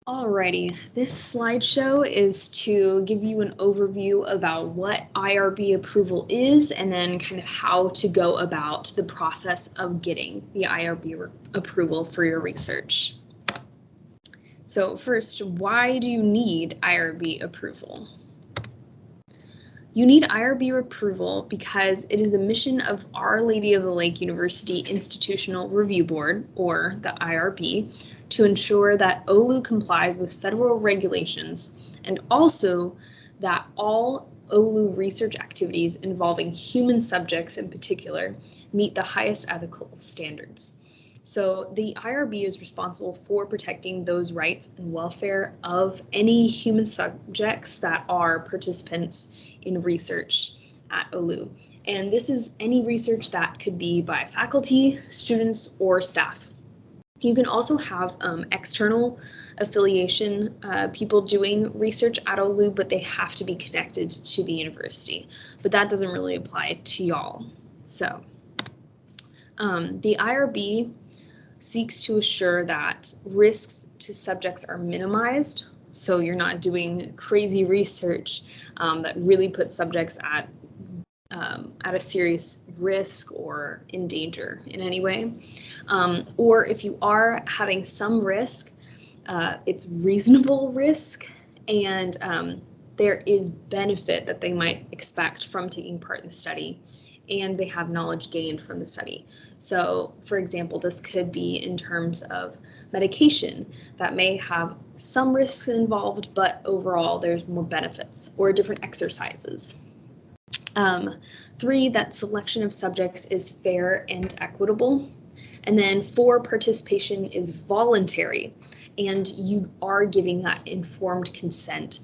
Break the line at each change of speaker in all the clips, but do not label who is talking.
Alrighty, this slideshow is to give you an overview about what IRB approval is and then kind of how to go about the process of getting the IRB approval for your research. So first, why do you need IRB approval? You need IRB approval because it is the mission of Our Lady of the Lake University Institutional Review Board, or the IRB, to ensure that OLU complies with federal regulations and also that all OLU research activities involving human subjects in particular meet the highest ethical standards. So the IRB is responsible for protecting those rights and welfare of any human subjects that are participants in research at OLU. And this is any research that could be by faculty, students, or staff. You can also have external affiliation people doing research at OLU, but they have to be connected to the university. But that doesn't really apply to y'all. So the IRB seeks to assure that risks to subjects are minimized, so you're not doing crazy research that really puts subjects at a serious risk or in danger in any way. Or if you are having some risk, it's reasonable risk, and there is benefit that they might expect from taking part in the study, and they have knowledge gained from the study. So, for example, this could be in terms of medication that may have some risks involved, but overall there's more benefits, or different exercises. 3, that selection of subjects is fair and equitable. And then 4, participation is voluntary, and you are giving that informed consent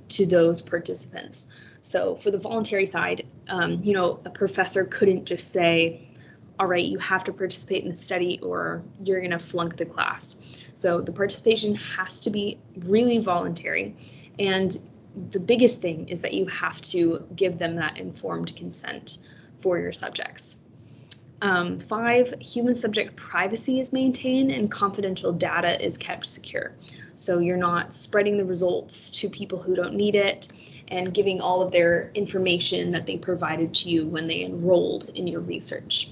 to those participants. So for the voluntary side, a professor couldn't just say, all right, you have to participate in the study or you're going to flunk the class. So the participation has to be really voluntary. And the biggest thing is that you have to give them that informed consent for your subjects. 5, human subject privacy is maintained and confidential data is kept secure. So you're not spreading the results to people who don't need it and giving all of their information that they provided to you when they enrolled in your research.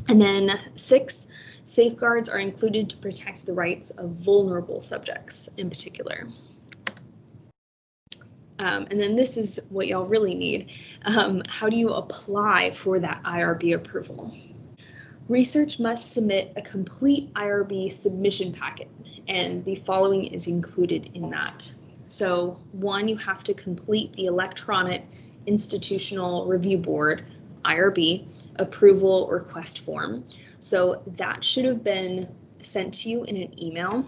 And then 6, safeguards are included to protect the rights of vulnerable subjects in particular. And then this is what y'all really need. How do you apply for that IRB approval? Research must submit a complete IRB submission packet, and the following is included in that. So 1, you have to complete the electronic institutional review board, IRB, approval request form. So that should have been sent to you in an email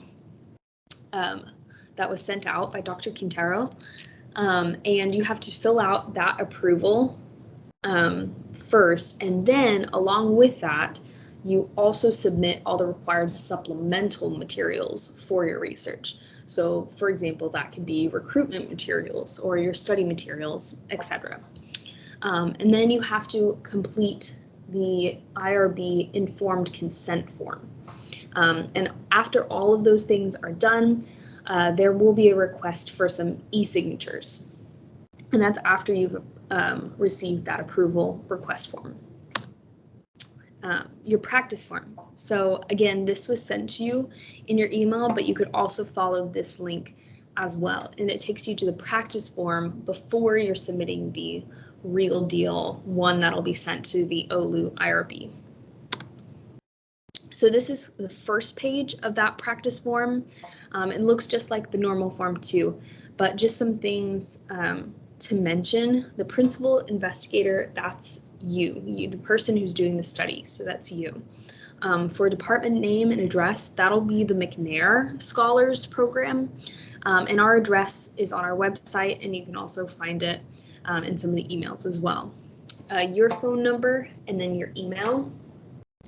that was sent out by Dr. Quintero. And you have to fill out that approval first, and then along with that, you also submit all the required supplemental materials for your research. So, for example, that could be recruitment materials or your study materials, etc. And then you have to complete the IRB informed consent form. And after all of those things are done, there will be a request for some e-signatures, and that's after you've received that approval request form. Your practice form. So again, this was sent to you in your email, but you could also follow this link as well, and it takes you to the practice form before you're submitting the real deal one that'll be sent to the OLU IRB. So this is the first page of that practice form. It looks just like the normal form too, but just some things to mention. The principal investigator, that's you, the person who's doing the study, so that's you. For department name and address, that'll be the McNair Scholars Program, and our address is on our website, and you can also find it in some of the emails as well. Your phone number and then your email.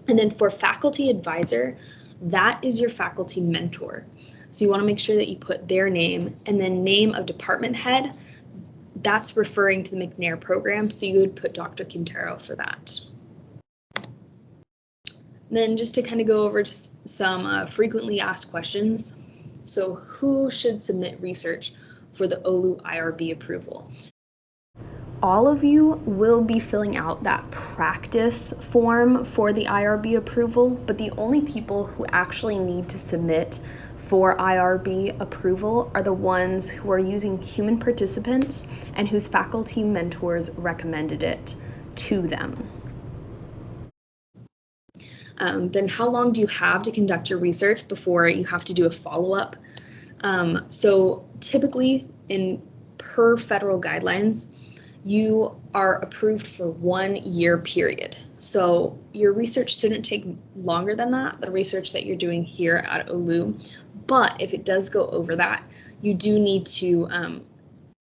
And then for faculty advisor, that is your faculty mentor. So you want to make sure that you put their name, and then name of department head, that's referring to the McNair program, so you would put Dr. Quintero for that. Then just to kind of go over some frequently asked questions. So who should submit research for the OLU IRB approval?
All of you will be filling out that practice form for the IRB approval, but the only people who actually need to submit for IRB approval are the ones who are using human participants and whose faculty mentors recommended it to them.
Then how long do you have to conduct your research before you have to do a follow-up? So typically, per federal guidelines, you are approved for 1 year period. So your research shouldn't take longer than that, the research that you're doing here at OLU. But if it does go over that, you do need to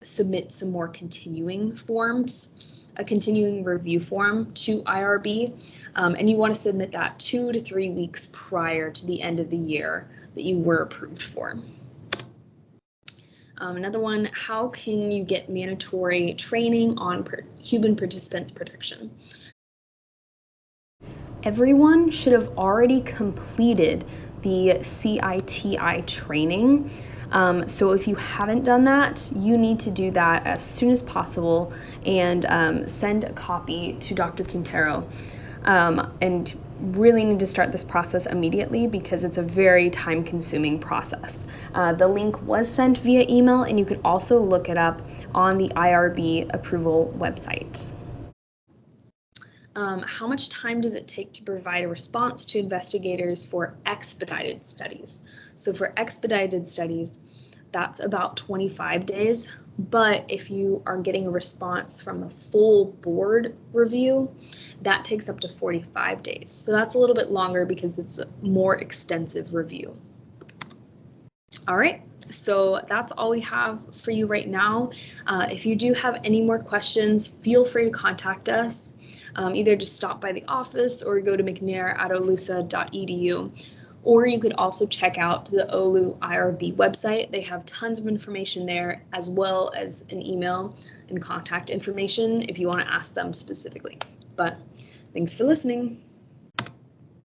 submit some more continuing forms, a continuing review form to IRB, and you want to submit that 2 to 3 weeks prior to the end of the year that you were approved for. Another one, how can you get mandatory training on human participants protection?
Everyone should have already completed the CITI training. So if you haven't done that, you need to do that as soon as possible and send a copy to Dr. Quintero. And really need to start this process immediately because it's a very time-consuming process. The link was sent via email, and you can also look it up on the IRB approval website.
How much time does it take to provide a response to investigators for expedited studies? So for expedited studies, that's about 25 days. But if you are getting a response from a full board review, that takes up to 45 days. So that's a little bit longer because it's a more extensive review. All right, so that's all we have for you right now. If you do have any more questions, feel free to contact us. Either just stop by the office or go to mcnair@olusa.edu. Or you could also check out the OLU IRB website. They have tons of information there, as well as an email and contact information if you want to ask them specifically. But thanks for listening.